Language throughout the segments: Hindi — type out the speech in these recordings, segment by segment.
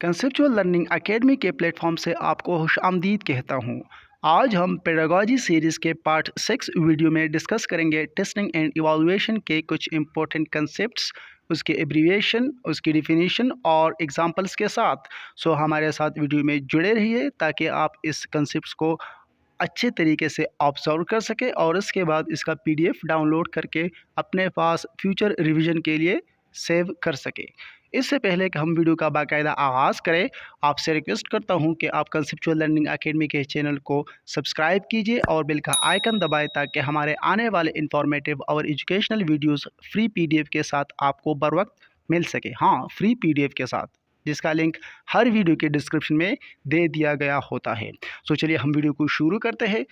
कंसेप्चुअल लर्निंग एकेडमी के प्लेटफॉर्म से आपको खुशामदीद कहता हूँ। आज हम पेडागॉजी सीरीज़ के पार्ट 6 वीडियो में डिस्कस करेंगे टेस्टिंग एंड इवैल्यूएशन के कुछ इंपॉर्टेंट कंसेप्ट्स, उसके एब्रीविएशन, उसकी डिफिनीशन और एग्जांपल्स के साथ। हमारे साथ वीडियो में जुड़े रहिए ताकि आप इस कंसेप्ट्स को अच्छे तरीके से ऑब्जर्व कर सकें और इसके बाद इसका पीडीएफ डाउनलोड करके अपने पास फ्यूचर रिवीजन के लिए सेव कर सकें। इससे पहले कि हम वीडियो का बाकायदा आगाज़ करें, आपसे रिक्वेस्ट करता हूं कि आप कंसेप्चुअल लर्निंग एकेडमी के चैनल को सब्सक्राइब कीजिए और बेल का आइकन दबाएं ताकि हमारे आने वाले इंफॉर्मेटिव और एजुकेशनल वीडियोस फ्री पीडीएफ के साथ आपको बर वक्त मिल सके। हाँ, फ्री पीडीएफ के साथ, जिसका लिंक हर वीडियो के डिस्क्रिप्शन में दे दिया गया होता है। चलिए हम वीडियो को शुरू करते हैं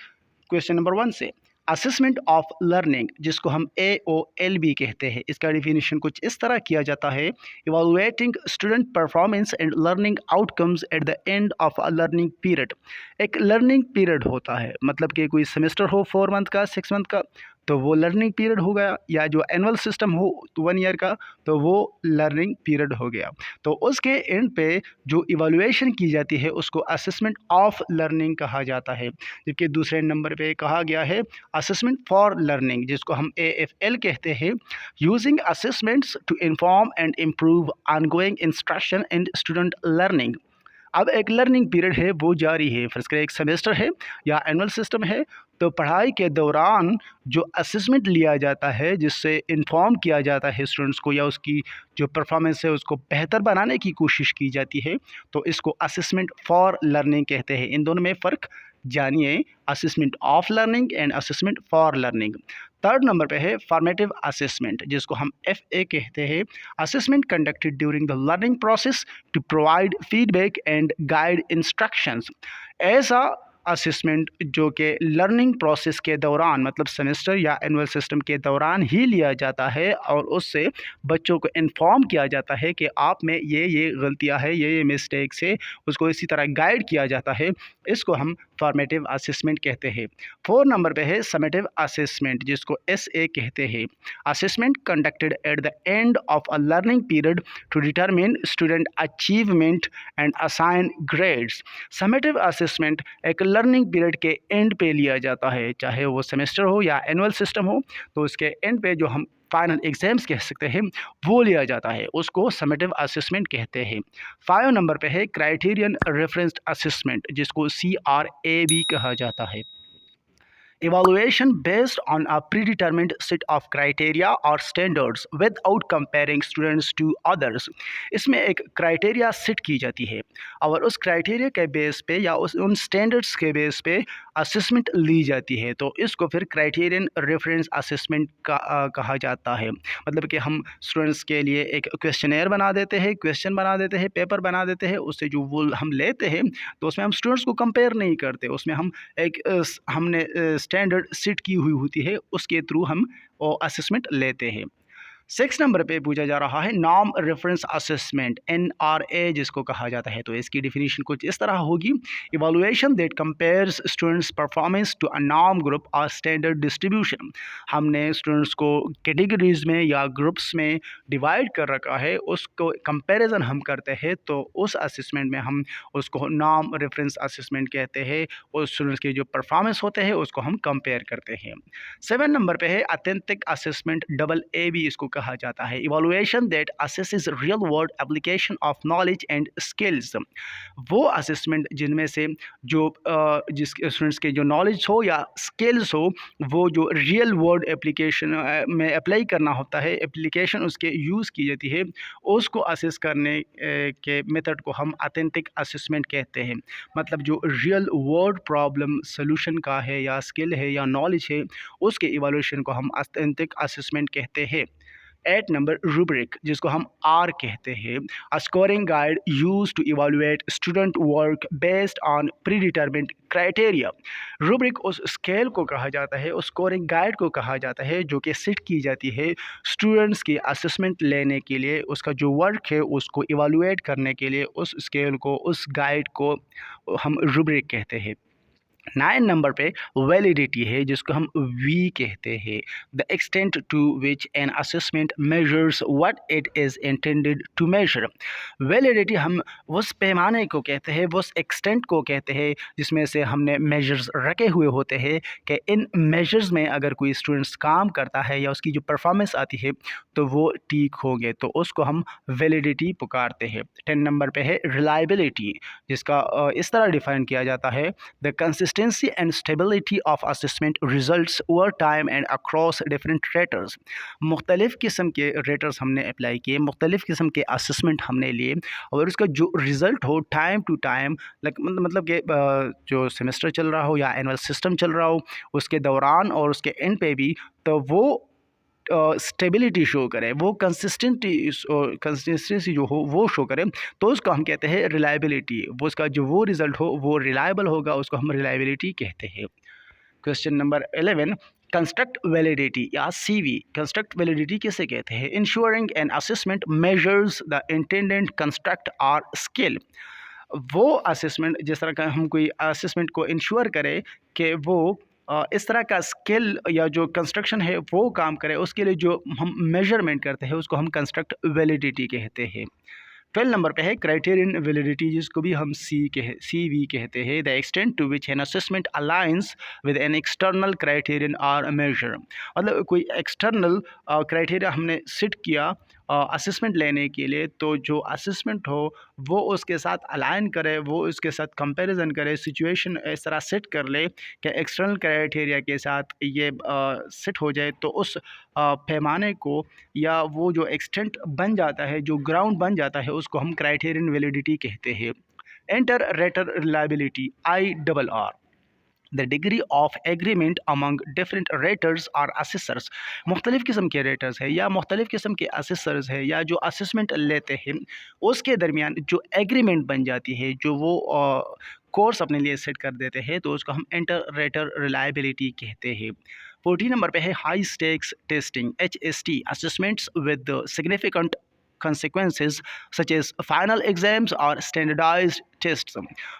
क्वेश्चन नंबर 1 से। असेसमेंट ऑफ लर्निंग, जिसको हम AOLB कहते हैं, इसका डिफिनीशन कुछ इस तरह किया जाता है: evaluating student performance and learning outcomes eight the end of a learning period. एक लर्निंग पीरियड होता है, मतलब कि कोई सेमेस्टर हो 4 मंथ का, 6 मंथ का, तो वो लर्निंग पीरियड हो गया, या जो एनुअल सिस्टम हो 1 ईयर का, तो वो लर्निंग पीरियड हो गया। तो उसके एंड पे जो इवैल्यूएशन की जाती है उसको असेसमेंट ऑफ लर्निंग कहा जाता है। जबकि दूसरे नंबर पे कहा गया है असेसमेंट फॉर लर्निंग, जिसको हम AFL कहते हैं, using assessments to inform and improve ongoing instruction and student learning. अब एक लर्निंग पीरियड है, वो जारी है, फर्स्ट करें एक सेमेस्टर है या एनुअल सिस्टम है, तो पढ़ाई के दौरान जो असेसमेंट लिया जाता है, जिससे इन्फॉर्म किया जाता है स्टूडेंट्स को, या उसकी जो परफॉर्मेंस है उसको बेहतर बनाने की कोशिश की जाती है, तो इसको असेसमेंट फॉर लर्निंग कहते हैं। इन दोनों में फ़र्क जानिए, assessment of learning and assessment for learning. Third number पे है फॉर्मेटिव असेसमेंट, जिसको हम FA कहते हैं, assessment conducted during the learning process to provide feedback and guide instructions. ऐसा असेसमेंट जो कि लर्निंग प्रोसेस के दौरान, मतलब सेमेस्टर या एनुअल सिस्टम के दौरान ही लिया जाता है, और उससे बच्चों को इन्फॉर्म किया जाता है कि आप में ये गलतियां है, ये मिस्टेक्स है, उसको इसी तरह गाइड किया जाता है। इसको हम फॉर्मेटिव असेसमेंट कहते हैं। 4 नंबर पे है समेटिव असेसमेंट, जिसको SA कहते हैं, assessment conducted at the end of a learning period to determine student achievement and assign grades. Summative assessment एक लर्निंग पीरियड के एंड पे लिया जाता है, चाहे वो सेमेस्टर हो या एनुअल सिस्टम हो, तो उसके एंड पे जो हम फाइनल एग्जाम्स कह सकते हैं वो लिया जाता है, उसको समेटिव असेसमेंट कहते हैं। 5 नंबर पे है क्राइटेरियन रेफरेंस्ड असेसमेंट, जिसको CRAB कहा जाता है, evaluation based on a predetermined set of criteria or standards without comparing students to others। इसमें एक क्राइटेरिया सेट की जाती है और उस क्राइटेरिया के बेस पे या उन स्टैंडर्ड्स के बेस पे असेसमेंट ली जाती है, तो इसको फिर क्राइटेरियन रेफरेंस असेसमेंट कहा जाता है। मतलब कि हम स्टूडेंट्स के लिए एक क्वेश्चनेयर बना देते हैं, क्वेश्चन बना देते हैं, पेपर बना देते हैं, उससे जो वो हम लेते हैं तो उसमें हम स्टूडेंट्स को कंपेयर नहीं करते, उसमें हम एक हमने स्टैंडर्ड सेट की हुई होती है, उसके थ्रू हम वो असेसमेंट लेते हैं। 6 नंबर पे पूछा जा रहा है नॉर्म रेफरेंस असेसमेंट, NRA जिसको कहा जाता है, तो इसकी डिफिनीशन कुछ इस तरह होगी: evaluation that compares students performance to a norm group और स्टैंडर्ड डिस्ट्रीब्यूशन। हमने स्टूडेंट्स को कैटेगरीज में या ग्रुप्स में डिवाइड कर रखा है, उसको कंपैरिजन हम करते हैं, तो उस असेसमेंट में हम उसको नॉर्म रेफरेंस असेसमेंट कहते हैं। उस स्टूडेंट्स के जो परफॉर्मेंस होते हैं उसको हम कंपेयर करते हैं। 7 नंबर पे है अथेंटिक असेसमेंट, AA इसको कहा जाता है, evaluation that assesses real world application of knowledge and skills. वो असेसमेंट जिनमें से जो जिस स्टूडेंट्स के जो नॉलेज हो या स्किल्स हो, वो जो रियल वर्ल्ड एप्लीकेशन में अप्लाई करना होता है, एप्लीकेशन उसके यूज़ की जाती है, उसको असेस करने के मेथड को हम अथेंटिक असेसमेंट कहते हैं। मतलब जो रियल वर्ल्ड प्रॉब्लम सोल्यूशन का है, या स्किल है, या नॉलेज है, उसके इवैल्यूएशन को हम अथेंटिक असेसमेंट कहते हैं। 8 नंबर रूब्रिक, जिसको हम R कहते हैं, a scoring guide use to evaluate student work based on predetermined criteria. Rubric उस स्केल को कहा जाता है, उस स्कोरिंग गाइड को कहा जाता है जो कि सेट की जाती है स्टूडेंट्स की असेसमेंट लेने के लिए, उसका जो वर्क है उसको इवैल्यूएट करने के लिए, उस स्केल को, उस गाइड को हम रूब्रिक कहते हैं। 9 नंबर पे वैलिडिटी है, जिसको हम वी कहते हैं, the extent to which an assessment measures what it is intended to measure. Validity हम उस पैमाने को कहते हैं, उस एक्सटेंट को कहते हैं जिसमें से हमने मेजर्स रखे हुए होते हैं कि इन मेजर्स में अगर कोई स्टूडेंट्स काम करता है या उसकी जो परफॉर्मेंस आती है तो वो ठीक होंगे, तो उसको हम वैलिडिटी पुकारते हैं। 10 नंबर पे है रिलायबिलिटी, जिसका इस तरह डिफाइन किया जाता है, the consistency and stability of assessment results over time and across different raters. मुख्तलिफ़ किस्म के रेटर्स हमने अप्लाई किए, मुख्तलिफ़ किस्म के असेसमेंट हमने लिए, और उसका जो रिज़ल्ट हो टाइम टू टाइम, मतलब कि जो सेमेस्टर चल रहा हो या एनुअल सिस्टम चल रहा हो उसके दौरान और उसके एंड पे भी, तो वो स्टेबिलिटी शो करे, वो कंसिस्टेंसी जो हो वो शो करे, तो उसको हम कहते हैं रिलायबिलिटी। वो उसका जो वो रिज़ल्ट हो वो रिलायबल होगा, उसको हम रिलायबिलिटी कहते हैं। क्वेश्चन नंबर 11, कंस्ट्रक्ट वैलिडिटी या सीवी। कंस्ट्रक्ट वैलिडिटी किसे कहते हैं? Ensuring N assessment measures the intended construct और स्किल। वो असेसमेंट, जिस तरह का हम कोई असेसमेंट को इंश्योर करें कि वो इस तरह का स्किल या जो कंस्ट्रक्शन है वो काम करे, उसके लिए जो हम मेजरमेंट करते हैं उसको हम कंस्ट्रक्ट वैलिडिटी कहते हैं। 12 नंबर पे है क्राइटेरियन वैलिडिटी, जिसको भी हम सी वी कहते हैं, the extent to which an assessment aligns with an external criterion और मेजर। मतलब कोई एक्सटर्नल क्राइटेरिया हमने सेट किया असेसमेंट लेने के लिए, तो जो असेसमेंट हो वो उसके साथ अलाइन करे, वो उसके साथ कंपैरिजन करे, सिचुएशन इस तरह सेट कर ले कि एक्सटर्नल क्राइटेरिया के साथ ये सेट हो जाए, तो उस पैमाने को या वो जो एक्सटेंट बन जाता है, जो ग्राउंड बन जाता है, उसको हम क्राइटेरियन वैलिडिटी कहते हैं। Inter rater reliability, IRR, the degree of agreement among different raters और असेसर्स। मुख्तलिफ़ किस्म के रेटर्स है या मुख्तलिफ़ किस्म के असेसर्स है या जो असेसमेंट लेते हैं, उसके दरमियान जो एग्रीमेंट बन जाती है, जो वो कोर्स अपने लिए सेट कर देते हैं, तो उसको हम इंटर रेटर रिलायबिलिटी कहते हैं। 14 नंबर पे है high stakes testing, HST, assessments with significant consequences such as final exams और standardized tests।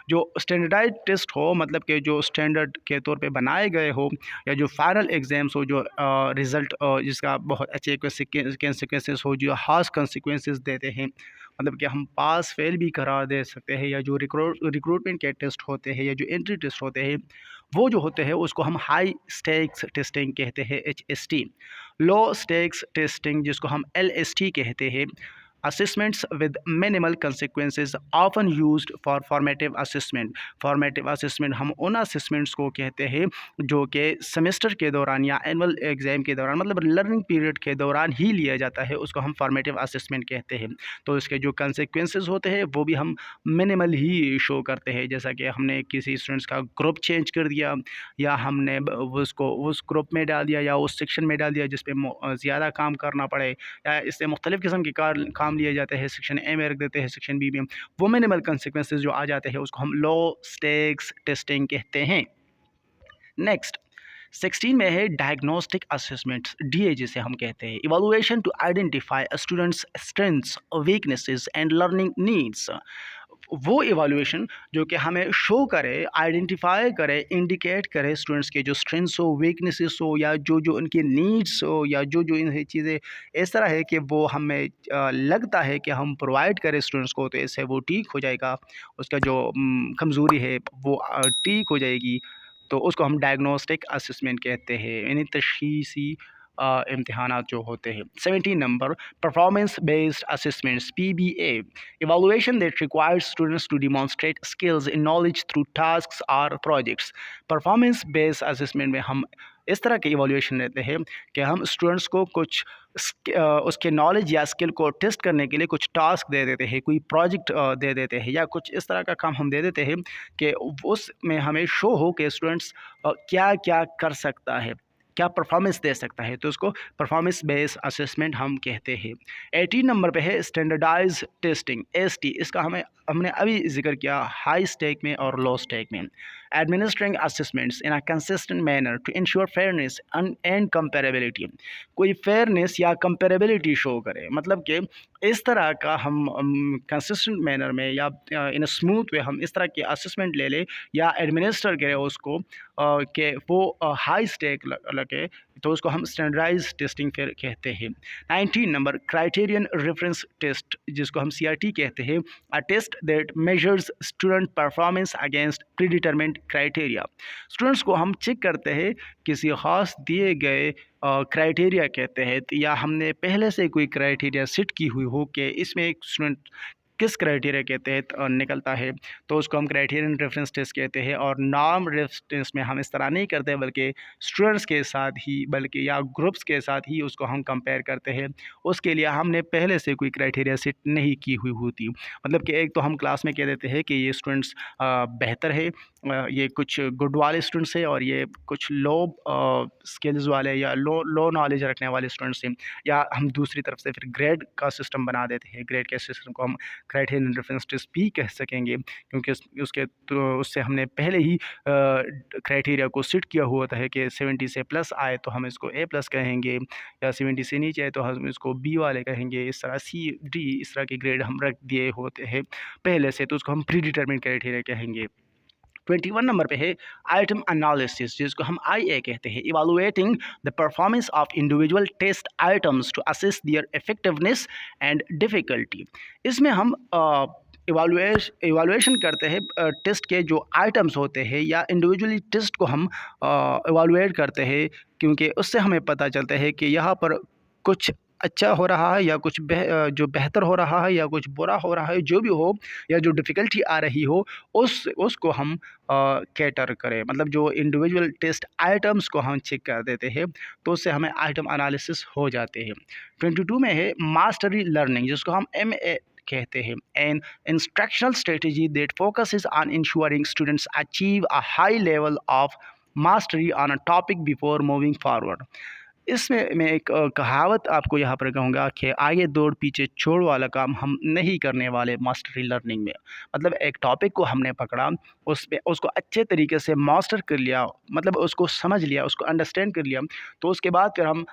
जो स्टैंडर्डाइज टेस्ट हो, मतलब कि जो स्टैंडर्ड के तौर पे बनाए गए हो, या जो फाइनल एग्ज़ाम्स हो जो रिज़ल्ट जिसका बहुत अच्छे कंसिक्वेंसेस हो, जो खास कंसिक्वेंसेस देते हैं, मतलब कि हम पास फेल भी करार दे सकते हैं, या जो रिक्रूटमेंट के टेस्ट होते हैं या जो एंट्री टेस्ट होते हैं वो जो होते हैं उसको हम हाई स्टेक्स टेस्टिंग कहते हैं, HST। लो स्टेक्स टेस्टिंग, जिसको हम LST कहते हैं, assessments with minimal consequences often used for formative assessment. Formative assessment हम उन असेसमेंट्स को कहते हैं जो कि सेमेस्टर के दौरान या एनुअल एग्ज़ाम के दौरान, मतलब लर्निंग पीरियड के दौरान ही लिया जाता है, उसको हम फॉर्मेटिव असेसमेंट कहते हैं। तो इसके जो कंसिक्वेंसेस होते हैं वो भी हम मिनिमल ही शो करते हैं, जैसा कि हमने किसी स्टूडेंट्स का ग्रुप चेंज कर दिया, या हमने उसको उस ग्रुप में डाल दिया या उस सेक्शन में डाल दिया जिस पे ज़्यादा काम करना पड़े, या इससे मुख्तलिफ़ किस्म के काम लिए जाते हैं, सेक्शन ए में रख देते हैं, सेक्शन बी में, वो मिनिमल कंसिक्वेंसेस जो आ जाते हैं उसको हम लो स्टेक्स टेस्टिंग कहते हैं। नेक्स्ट 16 में है डायग्नोस्टिक असेसमेंट्स, DA जिसे हम कहते हैं, evaluation to identify students strengths, weaknesses and learning needs. वो इवैल्यूएशन जो कि हमें शो करे, आइडेंटिफाई करे, इंडिकेट करे स्टूडेंट्स के जो स्ट्रेंथ्स हो, वीकनेसेस हो, या जो जो उनकी नीड्स हो, या जो जो इन चीज़ें इस तरह है कि वो हमें लगता है कि हम प्रोवाइड करें स्टूडेंट्स को, तो इससे वो ठीक हो जाएगा, उसका जो कमज़ोरी है वो ठीक हो जाएगी, तो उसको हम डायग्नोस्टिक असेसमेंट कहते हैं, यानी तशख़ीसी इम्तिहानात जो होते हैं। 17 number performance based assessments, PBA, evaluation that requires students to demonstrate skills in knowledge through tasks or projects। Performance based assessment में हम इस तरह के इवैल्यूएशन लेते हैं कि हम स्टूडेंट्स को कुछ उसके नॉलेज या स्किल को टेस्ट करने के लिए कुछ टास्क दे देते हैं, कोई प्रोजेक्ट दे देते हैं, या कुछ इस तरह का काम हम दे देते हैं कि उसमें हमें शो हो कि स्टूडेंट्स क्या क्या कर सकता है, क्या परफॉर्मेंस दे सकता है, तो उसको परफॉर्मेंस बेस्ड असेसमेंट हम कहते हैं। 18 नंबर पे है स्टैंडर्डाइज टेस्टिंग, ST, इसका हमने अभी जिक्र किया हाई स्टेक में और लो स्टेक में। Administering assessments in a consistent manner to ensure fairness and comparability. कोई फेयरनेस या कंपेरेबिलिटी शो करे, मतलब कि इस तरह का हम कंसिस्टेंट मैनर में या इन अ स्मूथ वे हम इस तरह के असेसमेंट ले लें या एडमिनिस्टर करें उसको कि वो हाई स्टेक लगे, तो उसको हम स्टैंडर्डाइज टेस्टिंग फिर कहते हैं। 19 नंबर क्राइटेरियन रेफरेंस टेस्ट, जिसको हम CRT कहते हैं, a test that measures student performance against predetermined criteria. Students को हम चेक करते हैं किसी ख़ास दिए गए क्राइटेरिया के तहत, या हमने पहले से कोई क्राइटेरिया सेट की हुई हो कि इसमें एक स्टूडेंट किस क्राइटेरिया के तहत निकलता है, तो उसको हम क्राइटेरियन रेफरेंस टेस्ट कहते हैं। और नॉर्म रेफरेंस में हम इस तरह नहीं करते, बल्कि स्टूडेंट्स के साथ ही बल्कि या ग्रुप्स के साथ ही उसको हम कंपेयर करते हैं। उसके लिए हमने पहले से कोई क्राइटेरिया सेट नहीं की हुई होती। मतलब कि एक तो हम क्लास में कह देते हैं कि ये स्टूडेंट्स बेहतर है, ये कुछ गुड वाले स्टूडेंट्स हैं और ये कुछ लो स्किल्स वाले या लो लो नॉलेज रखने वाले स्टूडेंट्स हैं। या हम दूसरी तरफ से फिर ग्रेड का सिस्टम बना देते हैं। ग्रेड के सिस्टम को हम क्राइटेरियन रेफरेंस टेस्ट भी कह सकेंगे, क्योंकि उसके तो उससे हमने पहले ही क्राइटेरिया को सेट किया हुआ होता है कि 70 से प्लस आए तो हम इसको A+ कहेंगे, या 70 से नीचे आए तो हम इसको B वाले कहेंगे। इस तरह C D इस तरह के ग्रेड हम रख दिए होते हैं पहले से, तो उसको हम प्री डिटरमिन्ड क्राइटेरिया कहेंगे। 21 नंबर पे है आइटम एनालिसिस, जिसको हम IA कहते हैं, evaluating the performance of individual test items to assess their effectiveness and difficulty. इसमें हम इवालुएशन करते हैं टेस्ट के जो आइटम्स होते हैं, या इंडिविजुअली टेस्ट को हम इवालुएट करते हैं, क्योंकि उससे हमें पता चलता है कि यहाँ पर कुछ अच्छा हो रहा है या कुछ जो बेहतर हो रहा है या कुछ बुरा हो रहा है, जो भी हो, या जो डिफ़िकल्टी आ रही हो उसको हम कैटर करें। मतलब जो इंडिविजुअल टेस्ट आइटम्स को हम चेक कर देते हैं, तो उससे हमें आइटम एनालिसिस हो जाते हैं। 22 में है मास्टरी लर्निंग, जिसको हम MA कहते हैं, an instructional strategy that focuses on ensuring students achieve a high level of mastery on a topic before moving forward. इसमें मैं एक कहावत आपको यहाँ पर कहूँगा कि आगे दौड़ पीछे छोड़ वाला काम हम नहीं करने वाले मास्टरी लर्निंग में। मतलब एक टॉपिक को हमने पकड़ा, उस पे उसको अच्छे तरीके से मास्टर कर लिया, मतलब उसको समझ लिया, उसको अंडरस्टैंड कर लिया, तो उसके बाद फिर हम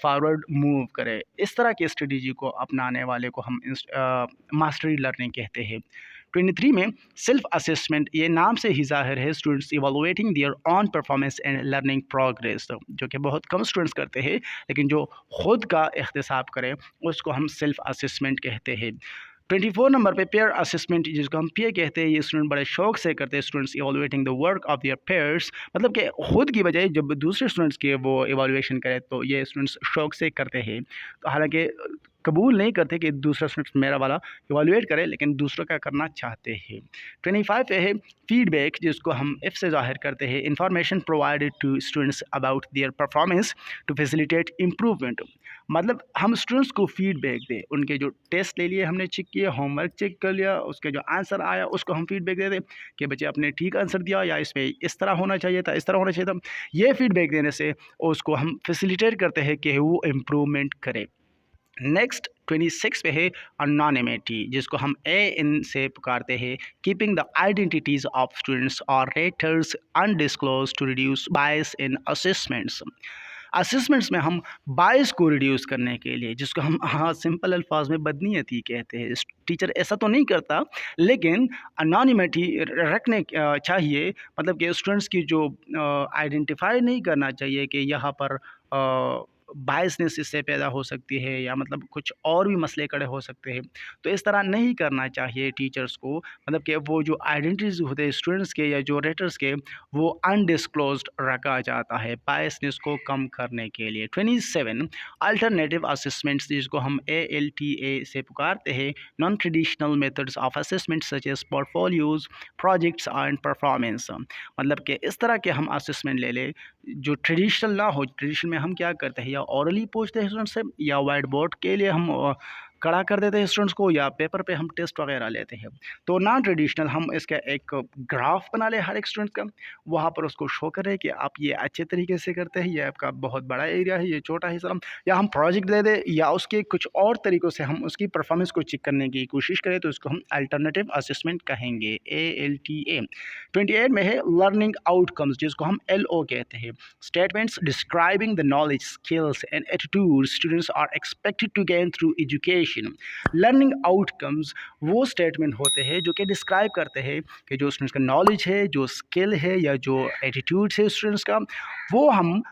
फॉरवर्ड मूव करें। इस तरह की स्ट्रेटजी को अपनाने वाले को हम मास्टरी लर्निंग कहते हैं। 23 में सेल्फ असेसमेंट, ये नाम से ही ज़ाहिर है, students evaluating their own performance and learning progress, जो कि बहुत कम स्टूडेंट्स करते हैं, लेकिन जो खुद का एहतसाब करें उसको हम सेल्फ असेसमेंट कहते हैं। 24 नंबर पे पेयर असेसमेंट, जिसको हम पीयर कहते हैं, ये स्टूडेंट बड़े शौक से करते हैं। Students evaluating the work of their pairs, मतलब कि खुद की बजाय जब दूसरे स्टूडेंट्स के वो इवैल्यूएशन करें, तो ये स्टूडेंट्स शौक से करते हैं। तो हालांकि कबूल नहीं करते कि दूसरा स्टूडेंट मेरा वाला इवैल्यूएट करे, लेकिन दूसरों का करना चाहते हैं। 25 पे है फीडबैक, जिसको हम F से ज़ाहिर करते हैं, information provided to students about their performance to facilitate improvement. मतलब हम स्टूडेंट्स को फीडबैक दें, उनके जो टेस्ट ले लिए हमने, चेक किया, होमवर्क चेक कर लिया, उसके जो आंसर आया उसको हम फीडबैक दे दें कि बच्चे आपने ठीक आंसर दिया, या इसमें इस तरह होना चाहिए था, इस तरह होना चाहिए था। ये फीडबैक देने से उसको हम फैसिलिटेट करते हैं कि वो इम्प्रूवमेंट करे। नेक्स्ट 26 पे है अनोनिमिटी, जिसको हम AN से पुकारते हैं, keeping the identities of students और raters undisclosed to reduce bias in assessments. Assessments में हम बायस को रिड्यूस करने के लिए, जिसको हम सिंपल अल्फाज में बदनीयती कहते हैं, टीचर ऐसा तो नहीं करता, लेकिन अनोनिमिटी रखने चाहिए। मतलब कि स्टूडेंट्स की जो आइडेंटिफाई नहीं करना चाहिए कि यहाँ पर बायसनेस इससे पैदा हो सकती है, या मतलब कुछ और भी मसले खड़े हो सकते हैं। तो इस तरह नहीं करना चाहिए टीचर्स को, मतलब कि वो जो आइडेंटिटीज होते हैं स्टूडेंट्स के या जो रेटर्स के, वो अनडिस्क्लोज्ड रखा जाता है बायसनेस को कम करने के लिए। 27 अल्टरनेटिव असेसमेंट्स, जिसको हम ALTA से पुकारते हैं, non traditional methods of assessment such as portfolios, projects and performance. मतलब कि इस तरह के हम असेसमेंट ले लें जो ट्रेडिशनल ना हो। ट्रेडिशनल में हम क्या करते हैं, या ऑरली पूछते हैं स्टूडेंट से, या वाइट बोर्ड के लिए हम खड़ा कर देते हैं स्टूडेंट्स को, या पेपर पे हम टेस्ट वगैरह लेते हैं। तो नॉन ट्रेडिशनल हम इसका एक ग्राफ बना लें हर एक स्टूडेंट का, वहाँ पर उसको शो करें कि आप ये अच्छे तरीके से करते हैं, ये आपका बहुत बड़ा एरिया है, ये छोटा हिस्सा, या हम प्रोजेक्ट दे दें या उसके कुछ और तरीक़ों से हम उसकी परफॉर्मेंस को चेक करने की कोशिश करें, तो इसको हम अल्टरनेटिव असेसमेंट कहेंगे, ALTA। 28 में है लर्निंग आउटकम्स, जिसको हम LO कहते हैं। Statements describing the knowledge, skills and attitude students are expected to gain through education. Learning outcomes वो स्टेटमेंट होते हैं जो कि डिस्क्राइब करते हैं कि जो स्टूडेंट्स का नॉलेज है, जो स्किल है, या जो एटीट्यूड है स्टूडेंट्स का, वो हम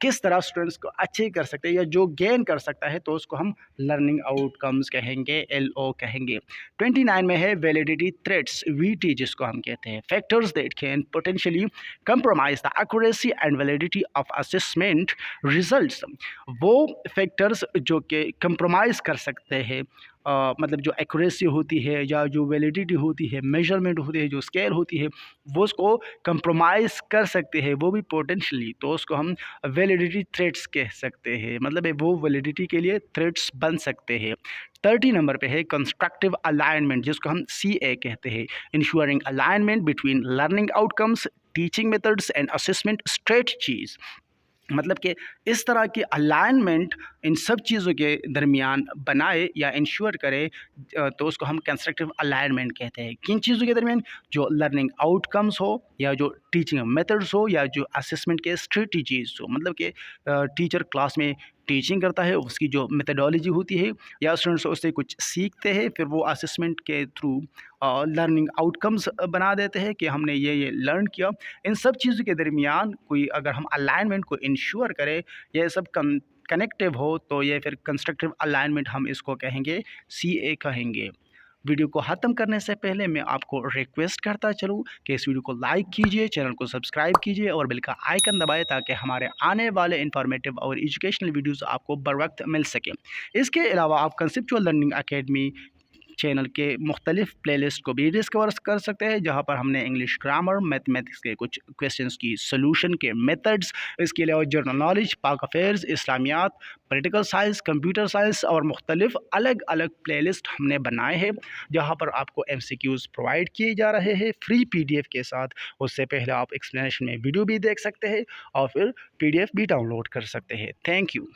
किस तरह स्टूडेंट्स को अच्छे कर सकते हैं या जो गेन कर सकता है, तो उसको हम लर्निंग आउटकम्स कहेंगे, LO कहेंगे। 29 में है वैलिडिटी थ्रेट्स, VT, जिसको हम कहते हैं, factors that can potentially compromise the accuracy and validity of assessment results। वो फैक्टर्स जो कि कंप्रोमाइज़ कर सकते हैं, मतलब जो एक्यूरेसी होती है या जो वैलिडिटी होती है, मेजरमेंट होती है, जो स्केल होती है, वो उसको कंप्रोमाइज़ कर सकते हैं, वो भी पोटेंशियली, तो उसको हम वैलिडिटी थ्रेट्स कह सकते हैं, मतलब वो वैलिडिटी के लिए थ्रेट्स बन सकते हैं। 30 नंबर पे है कंस्ट्रक्टिव अलाइनमेंट, जिसको हम CA कहते हैं, ensuring alignment between learning outcomes, teaching methods and assessment strategies. मतलब कि इस तरह की अलाइनमेंट इन सब चीज़ों के दरमियान बनाए या इंश्योर करे, तो उसको हम कंस्ट्रक्टिव अलाइनमेंट कहते हैं। किन चीज़ों के दरमियान? जो लर्निंग आउटकम्स हो, या जो टीचिंग मेथड्स हो, या जो असेसमेंट के स्ट्रेटजीज हो। मतलब कि टीचर क्लास में टीचिंग करता है, उसकी जो मेथडोलॉजी होती है, या स्टूडेंट्स उससे कुछ सीखते हैं, फिर वो असेसमेंट के थ्रू लर्निंग आउटकम्स बना देते हैं कि हमने ये लर्न किया। इन सब चीज़ों के दरमियान कोई अगर हम अलाइनमेंट को इंश्योर करें, ये सब कनेक्टिव हो, तो ये फिर कंस्ट्रक्टिव अलाइनमेंट हम इसको कहेंगे, CA कहेंगे। वीडियो को ख़त्म करने से पहले मैं आपको रिक्वेस्ट करता चलूँ कि इस वीडियो को लाइक कीजिए, चैनल को सब्सक्राइब कीजिए और बेल का आइकन दबाएं, ताकि हमारे आने वाले इंफॉर्मेटिव और एजुकेशनल वीडियोस आपको बर वक्त मिल सकें। इसके अलावा आप कंसेप्चुअल लर्निंग अकेडमी चैनल के मुख्तलिफ प्लेलिस्ट को भी डिस्कवर कर सकते हैं, जहाँ पर हमने इंग्लिश ग्रामर, मैथमेटिक्स के कुछ क्वेश्चंस की सोल्यूशन के मेथड्स, इसके अलावा general knowledge, Pak affairs, Islamiat, political science, computer science और मुख्तलिफ अलग अलग प्लेलिस्ट हमने बनाए हैं, जहाँ पर आपको MCQs प्रोवाइड किए जा रहे हैं फ्री PDF के साथ। उससे पहले आप एक्सप्लेनेशन में वीडियो भी देख सकते हैं और फिर PDF भी डाउनलोड कर सकते हैं। Thank you.